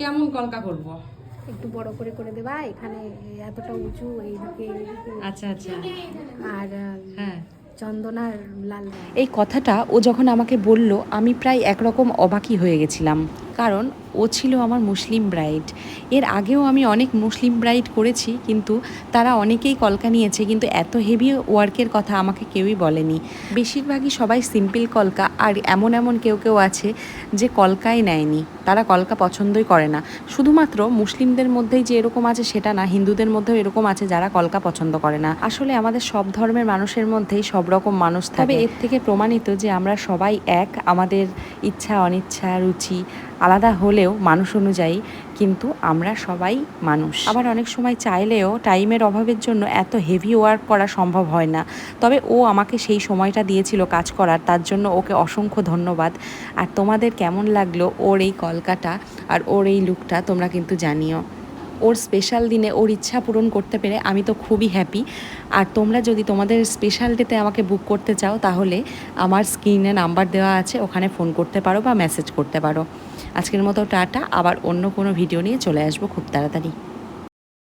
কেমন কলকা করব? একটু বড় করে করে দেবা, এখানে এতটা উঁচু, এইদিকে আচ্ছা আচ্ছা। আর হ্যাঁ, চন্দনার লাল। এই কথাটা ও যখন আমাকে বলল আমি প্রায় একরকম অবাকই হয়ে গেছিলাম, কারণ ও ছিল আমার মুসলিম ব্রাইড। এর আগেও আমি অনেক মুসলিম ব্রাইড করেছি, কিন্তু তারা অনেকেই কলকা নিয়েছে, কিন্তু এত হেভি ওয়ার্কের কথা আমাকে কেউই বলেনি। বেশিরভাগই সবাই সিম্পল কলকা, আর এমন এমন কেউ কেউ আছে যে কলকাই নেয়নি, তারা কলকা পছন্দই করে না। শুধুমাত্র মুসলিমদের মধ্যেই যে এরকম আছে সেটা না, হিন্দুদের মধ্যেও এরকম আছে যারা কলকা পছন্দ করে না। আসলে আমাদের সব ধর্মের মানুষের মধ্যেই সব রকম মানুষ থাকে। তবে এর থেকে প্রমাণিত যে আমরা সবাই এক, আমাদের ইচ্ছা অনিচ্ছা রুচি আলাদা হলেও মানুষ অনুযায়ী কিন্তু আমরা সবাই মানুষ। আবার অনেক সময় চাইলেও টাইমের অভাবের জন্য এত হেভি ওয়ার্ক করা সম্ভব হয় না। তবে ও আমাকে সেই সময়টা দিয়েছিল কাজ করার, তার জন্য ওকে অসংখ্য ধন্যবাদ। আর তোমাদের কেমন লাগলো ওর এই কলকাটা আর ওর এই লুকটা তোমরা কিন্তু জানিও। ওর স্পেশাল দিনে ওর ইচ্ছা পূরণ করতে পেরে আমি তো খুবই হ্যাপি। আর তোমরা যদি তোমাদের স্পেশাল ডেতে আমাকে বুক করতে চাও, তাহলে আমার স্ক্রিনে নাম্বার দেওয়া আছে, ওখানে ফোন করতে পারো বা মেসেজ করতে পারো। আজকের মতো টাটা, আবার অন্য কোনো ভিডিও নিয়ে চলে আসবো খুব তাড়াতাড়ি।